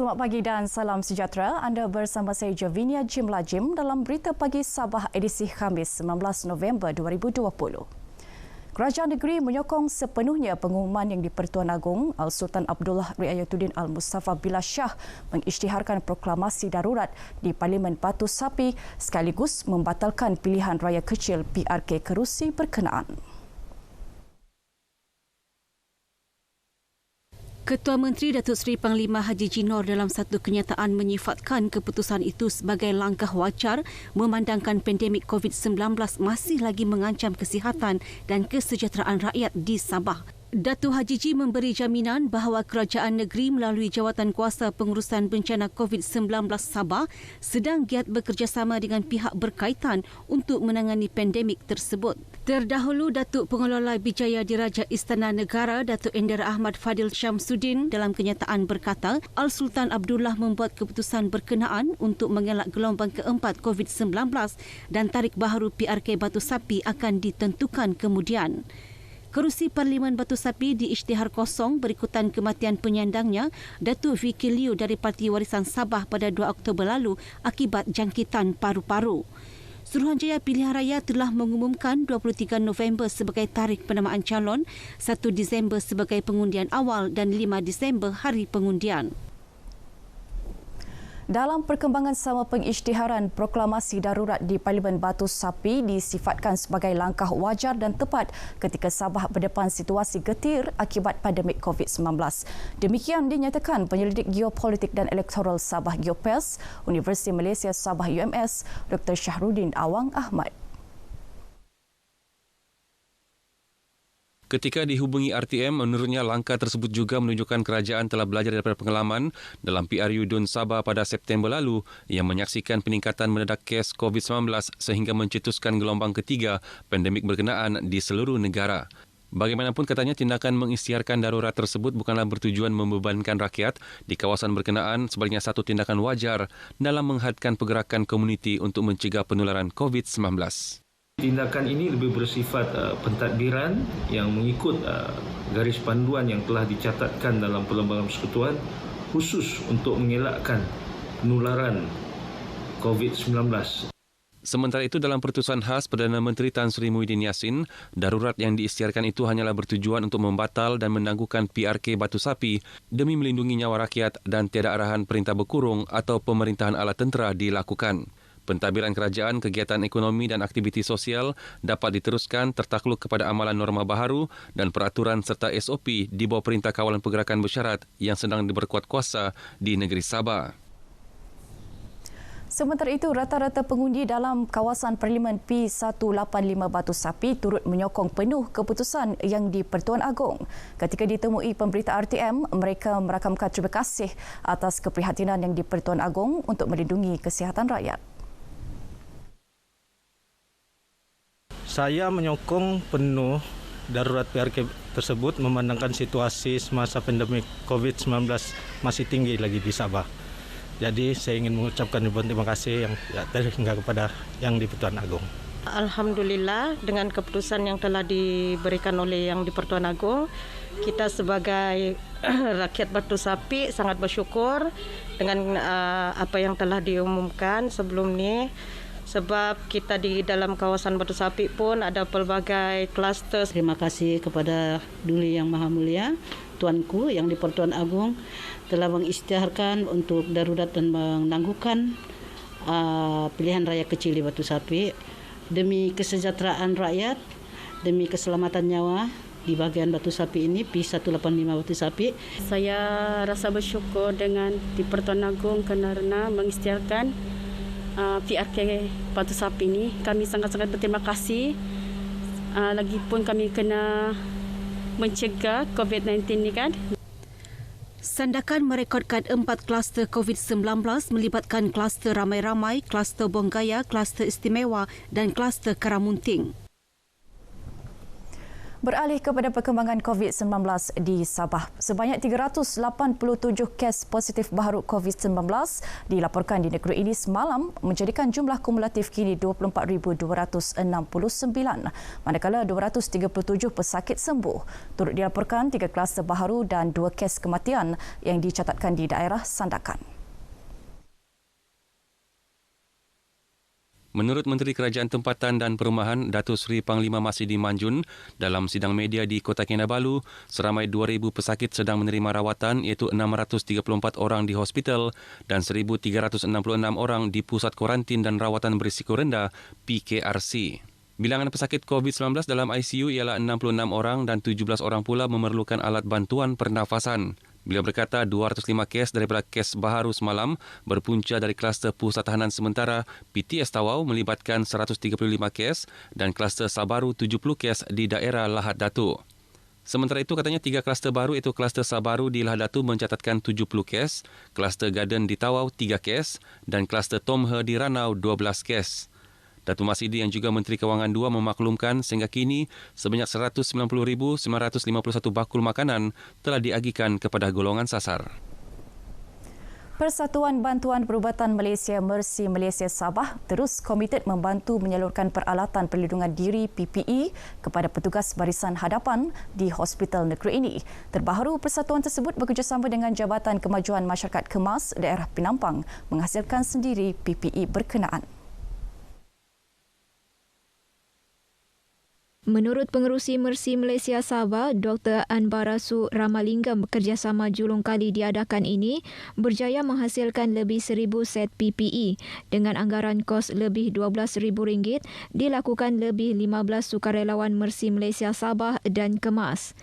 Selamat pagi dan salam sejahtera. Anda bersama saya Javinia Jim Lajim dalam Berita Pagi Sabah edisi Khamis 19 November 2020. Kerajaan negeri menyokong sepenuhnya pengumuman yang di-Pertuan Agong Al-Sultan Abdullah Riayatuddin Al-Mustafa Billah Shah mengisytiharkan proklamasi darurat di Parlimen Batu Sapi sekaligus membatalkan pilihan raya kecil PRK kerusi berkenaan. Ketua Menteri Datuk Seri Panglima Haji Jinor dalam satu kenyataan menyifatkan keputusan itu sebagai langkah wajar memandangkan pandemik COVID-19 masih lagi mengancam kesihatan dan kesejahteraan rakyat di Sabah. Datuk Haji Ji memberi jaminan bahawa kerajaan negeri melalui Jawatan Kuasa Pengurusan Bencana COVID-19 Sabah sedang giat bekerjasama dengan pihak berkaitan untuk menangani pandemik tersebut. Terdahulu, Datuk Pengelola Bijaya Diraja Istana Negara, Datuk Endera Ahmad Fadil Syamsuddin dalam kenyataan berkata, Al-Sultan Abdullah membuat keputusan berkenaan untuk mengelak gelombang keempat COVID-19 dan tarikh baharu PRK Batu Sapi akan ditentukan kemudian. Kerusi Parlimen Batu Sapi diisytihar kosong berikutan kematian penyandangnya, Datuk Vicky Liu dari Parti Warisan Sabah pada 2 Oktober lalu akibat jangkitan paru-paru. Suruhanjaya Pilihan Raya telah mengumumkan 23 November sebagai tarikh penamaan calon, 1 Disember sebagai pengundian awal dan 5 Disember hari pengundian. Dalam perkembangan sama, pengisytiharan proklamasi darurat di Parlimen Batu Sapi disifatkan sebagai langkah wajar dan tepat ketika Sabah berdepan situasi getir akibat pandemik COVID-19. Demikian dinyatakan penyelidik geopolitik dan elektoral Sabah Geopers, Universiti Malaysia Sabah UMS, Dr. Shahruddin Awang Ahmad. Ketika dihubungi RTM, menurutnya langkah tersebut juga menunjukkan kerajaan telah belajar daripada pengalaman dalam PRU Dun Sabah pada September lalu yang menyaksikan peningkatan mendadak kes COVID-19 sehingga mencetuskan gelombang ketiga pandemik berkenaan di seluruh negara. Bagaimanapun katanya, tindakan mengisytiharkan darurat tersebut bukanlah bertujuan membebankan rakyat di kawasan berkenaan, sebaliknya satu tindakan wajar dalam menghadkan pergerakan komuniti untuk mencegah penularan COVID-19. Tindakan ini lebih bersifat pentadbiran yang mengikut garis panduan yang telah dicatatkan dalam Perlembagaan Persekutuan khusus untuk mengelakkan penularan COVID-19. Sementara itu, dalam pertutusan khas Perdana Menteri Tan Sri Muhyiddin Yassin, darurat yang diisytiharkan itu hanyalah bertujuan untuk membatal dan menangguhkan PRK Batu Sapi demi melindungi nyawa rakyat dan tiada arahan perintah berkurung atau pemerintahan ala tentera dilakukan. Pentadbiran kerajaan, kegiatan ekonomi dan aktiviti sosial dapat diteruskan tertakluk kepada amalan norma baharu dan peraturan serta SOP di bawah Perintah Kawalan Pergerakan Bersyarat yang sedang diberkuat kuasa di negeri Sabah. Sementara itu, rata-rata pengundi dalam kawasan Parlimen P185 Batu Sapi turut menyokong penuh keputusan yang di-Pertuan Agong. Ketika ditemui pemberita RTM, mereka merakamkan terima kasih atas keprihatinan yang di-Pertuan Agong untuk melindungi kesihatan rakyat. Saya menyokong penuh darurat PRK tersebut memandangkan situasi semasa pandemik COVID-19 masih tinggi lagi di Sabah. Jadi saya ingin mengucapkan terima kasih yang hingga kepada yang di-Pertuan Agong. Alhamdulillah, dengan keputusan yang telah diberikan oleh yang di-Pertuan Agong, kita sebagai rakyat Batu Sapi sangat bersyukur dengan apa yang telah diumumkan sebelum ini. Sebab kita di dalam kawasan Batu Sapi pun ada pelbagai kluster. Terima kasih kepada Duli Yang Maha Mulia, Tuanku yang di-Pertuan Agong telah mengisytiharkan untuk darurat dan menangguhkan pilihan raya kecil di Batu Sapi demi kesejahteraan rakyat, demi keselamatan nyawa di bahagian Batu Sapi ini, P185 Batu Sapi. Saya rasa bersyukur dengan di-Pertuan Agong kerana mengisytiharkan PRK Batu Sapi ini. Kami sangat-sangat berterima kasih. Lagipun kami kena mencegah COVID-19 ni kan. Sandakan merekodkan 4 kluster COVID-19 melibatkan kluster ramai-ramai, kluster Bonggaya, kluster istimewa dan kluster Karamunting. Beralih kepada perkembangan COVID-19 di Sabah, sebanyak 387 kes positif baharu COVID-19 dilaporkan di negeri ini semalam, menjadikan jumlah kumulatif kini 24,269, manakala 237 pesakit sembuh. Turut dilaporkan 3 kluster baharu dan 2 kes kematian yang dicatatkan di daerah Sandakan. Menurut Menteri Kerajaan Tempatan dan Perumahan Datuk Seri Panglima Masidi Manjun, dalam sidang media di Kota Kinabalu, seramai 2,000 pesakit sedang menerima rawatan iaitu 634 orang di hospital dan 1,366 orang di Pusat Kuarantin dan Rawatan Berisiko Rendah PKRC. Bilangan pesakit COVID-19 dalam ICU ialah 66 orang dan 17 orang pula memerlukan alat bantuan pernafasan. Beliau berkata 205 kes daripada kes baharu semalam berpunca dari kluster Pusat Tahanan Sementara PTS Tawau melibatkan 135 kes dan kluster Sabaru 70 kes di daerah Lahad Datu. Sementara itu katanya 3 kluster baru iaitu kluster Sabaru di Lahad Datu mencatatkan 70 kes, kluster Garden di Tawau 3 kes dan kluster Tomhe di Ranau 12 kes. Datuk Masidi yang juga Menteri Kewangan 2 memaklumkan sehingga kini sebanyak 190,951 bakul makanan telah diagihkan kepada golongan sasar. Persatuan Bantuan Perubatan Malaysia Mercy Malaysia Sabah terus komited membantu menyalurkan peralatan perlindungan diri PPE kepada petugas barisan hadapan di hospital negeri ini. Terbaru, persatuan tersebut bekerjasama dengan Jabatan Kemajuan Masyarakat Kemas daerah Penampang menghasilkan sendiri PPE berkenaan. Menurut Pengerusi Mercy Malaysia Sabah, Dr. Anbarasu Ramalingam, bekerjasama julung kali diadakan ini berjaya menghasilkan lebih 1,000 set PPE dengan anggaran kos lebih RM12,000 dilakukan lebih 15 sukarelawan Mercy Malaysia Sabah dan Kemas.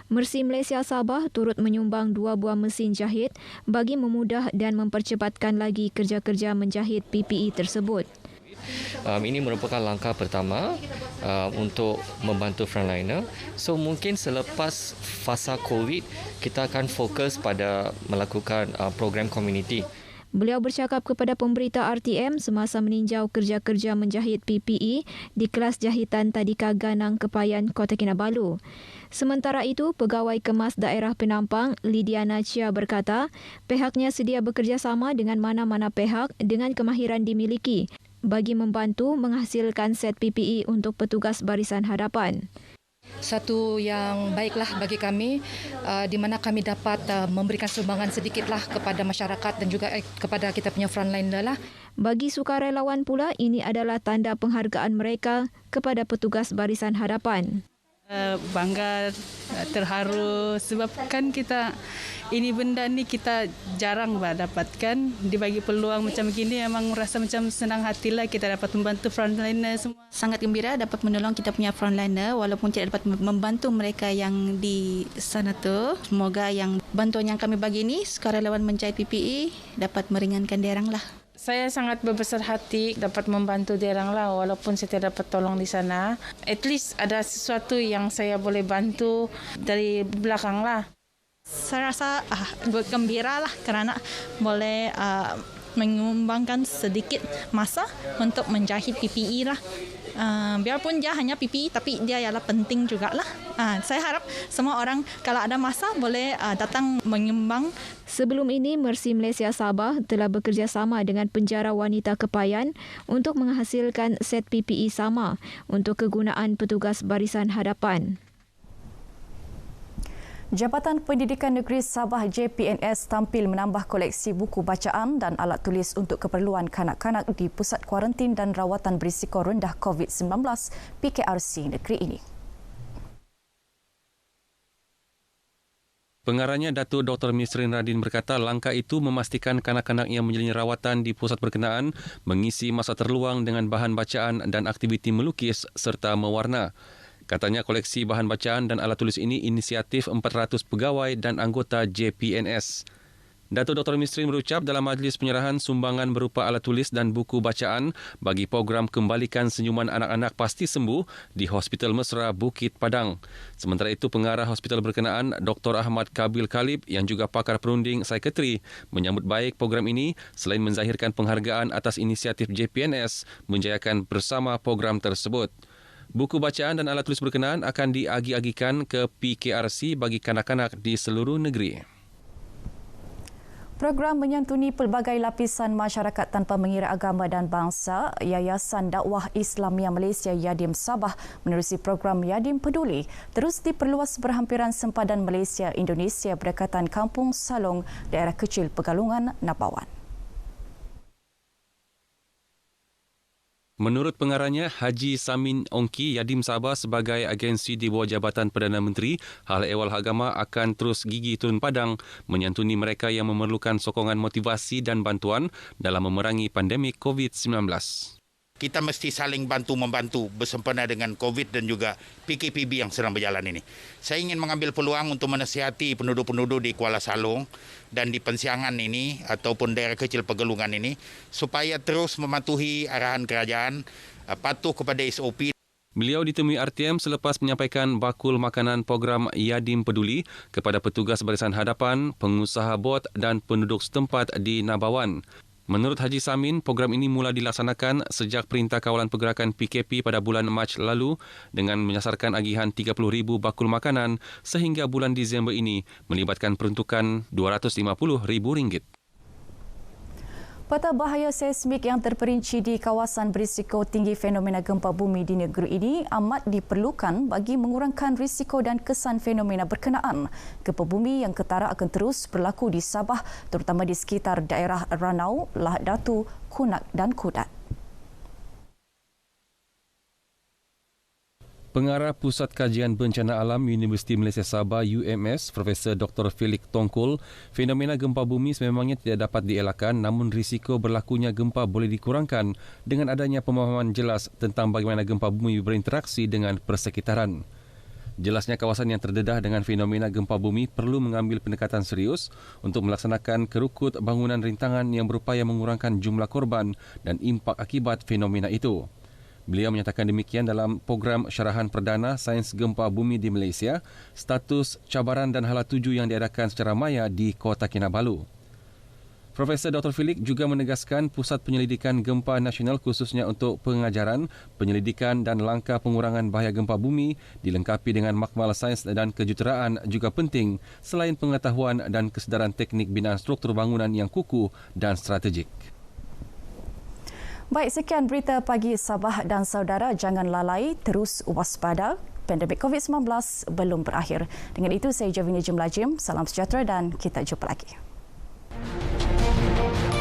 Mercy Malaysia Sabah turut menyumbang 2 buah mesin jahit bagi memudah dan mempercepatkan lagi kerja-kerja menjahit PPE tersebut. Ini merupakan langkah pertama untuk membantu frontliner. So mungkin selepas fasa COVID, kita akan fokus pada melakukan program community. Beliau bercakap kepada pemberita RTM semasa meninjau kerja-kerja menjahit PPE di kelas jahitan Tadika Ganang Kepayan, Kota Kinabalu. Sementara itu, Pegawai Kemas Daerah Penampang, Lidiana Chia berkata, pihaknya sedia bekerjasama dengan mana-mana pihak dengan kemahiran dimiliki bagi membantu menghasilkan set PPE untuk petugas barisan hadapan. Satu yang baiklah bagi kami di mana kami dapat memberikan sumbangan sedikitlah kepada masyarakat dan juga kepada kita punya frontliner lah. Bagi sukarelawan pula, ini adalah tanda penghargaan mereka kepada petugas barisan hadapan. Bangga, terharu sebab kan kita ini benda ni kita jarang dapatkan, dibagi peluang macam gini memang rasa macam senang hatilah kita dapat membantu frontliner semua. Sangat gembira dapat menolong kita punya frontliner walaupun tidak dapat membantu mereka yang di sana tu. Semoga yang bantuan yang kami bagi ni sukarelawan menjahit PPE dapat meringankan diorang lah. Saya sangat berbesar hati dapat membantu diorang lah walaupun saya tidak dapat tolong di sana. At least ada sesuatu yang saya boleh bantu dari belakang lah. Saya rasa gembira lah kerana boleh menyumbangkan sedikit masa untuk menjahit PPE lah. Biarpun dia hanya PPE tapi dia ialah penting jugalah. Saya harap semua orang kalau ada masa boleh datang menyumbang. Sebelum ini, Mercy Malaysia Sabah telah bekerjasama dengan Penjara Wanita Kepayan untuk menghasilkan set PPE sama untuk kegunaan petugas barisan hadapan. Jabatan Pendidikan Negeri Sabah JPNS tampil menambah koleksi buku bacaan dan alat tulis untuk keperluan kanak-kanak di Pusat Kuarantin dan Rawatan Berisiko Rendah COVID-19 PKRC negeri ini. Pengarahnya Datuk Dr. Misrin Radin berkata langkah itu memastikan kanak-kanak yang menjalani rawatan di pusat berkenaan mengisi masa terluang dengan bahan bacaan dan aktiviti melukis serta mewarna. Katanya koleksi bahan bacaan dan alat tulis ini inisiatif 400 pegawai dan anggota JPNS. Datuk Dr. Misrin berucap dalam majlis penyerahan sumbangan berupa alat tulis dan buku bacaan bagi program Kembalikan Senyuman Anak-anak Pasti Sembuh di Hospital Mesra Bukit Padang. Sementara itu, pengarah hospital berkenaan Dr. Ahmad Kabil Khalib yang juga pakar perunding psikiatri menyambut baik program ini selain menzahirkan penghargaan atas inisiatif JPNS menjayakan bersama program tersebut. Buku bacaan dan alat tulis berkenaan akan diagi-agikan ke PKRC bagi kanak-kanak di seluruh negeri. Program menyantuni pelbagai lapisan masyarakat tanpa mengira agama dan bangsa, Yayasan Dakwah Islamia Malaysia Yadim Sabah menerusi program Yadim Peduli terus diperluas berhampiran sempadan Malaysia Indonesia berdekatan Kampung Salong, daerah kecil Pegalungan, Nabawan. Menurut pengarahnya, Haji Samin Ongki, Yadim Sabah sebagai agensi di bawah Jabatan Perdana Menteri, Hal Ehwal Agama akan terus gigi turun padang menyantuni mereka yang memerlukan sokongan motivasi dan bantuan dalam memerangi pandemik COVID-19. Kita mesti saling bantu-membantu bersempena dengan COVID dan juga PKPB yang sedang berjalan ini. Saya ingin mengambil peluang untuk menasihati penduduk-penduduk di Kuala Salong dan di Pensiangan ini ataupun daerah kecil Pegalungan ini supaya terus mematuhi arahan kerajaan, patuh kepada SOP. Beliau ditemui RTM selepas menyampaikan bakul makanan program Yadim Peduli kepada petugas barisan hadapan, pengusaha bot dan penduduk setempat di Nabawan. Menurut Haji Samin, program ini mula dilaksanakan sejak Perintah Kawalan Pergerakan PKP pada bulan Mac lalu dengan menyasarkan agihan 30,000 bakul makanan sehingga bulan Disember ini melibatkan peruntukan RM250,000. Peta bahaya seismik yang terperinci di kawasan berisiko tinggi fenomena gempa bumi di negeri ini amat diperlukan bagi mengurangkan risiko dan kesan fenomena berkenaan. Gempa bumi yang ketara akan terus berlaku di Sabah, terutama di sekitar daerah Ranau, Lahad Datu, Kunak dan Kudat. Pengarah Pusat Kajian Bencana Alam Universiti Malaysia Sabah UMS, Profesor Dr. Felix Tongkol, fenomena gempa bumi sememangnya tidak dapat dielakkan namun risiko berlakunya gempa boleh dikurangkan dengan adanya pemahaman jelas tentang bagaimana gempa bumi berinteraksi dengan persekitaran. Jelasnya kawasan yang terdedah dengan fenomena gempa bumi perlu mengambil pendekatan serius untuk melaksanakan kerukut bangunan rintangan yang berupaya mengurangkan jumlah korban dan impak akibat fenomena itu. Beliau menyatakan demikian dalam program syarahan perdana Sains Gempa Bumi di Malaysia, status cabaran dan hala tuju yang diadakan secara maya di Kota Kinabalu. Profesor Dr. Felix juga menegaskan Pusat Penyelidikan Gempa Nasional khususnya untuk pengajaran, penyelidikan dan langkah pengurangan bahaya gempa bumi dilengkapi dengan makmal sains dan kejuruteraan juga penting selain pengetahuan dan kesedaran teknik binaan struktur bangunan yang kukuh dan strategik. Baik, sekian berita pagi Sabah dan saudara, jangan lalai, terus waspada. Pandemik COVID-19 belum berakhir. Dengan itu, saya Javinia Jimlajim. Salam sejahtera dan kita jumpa lagi.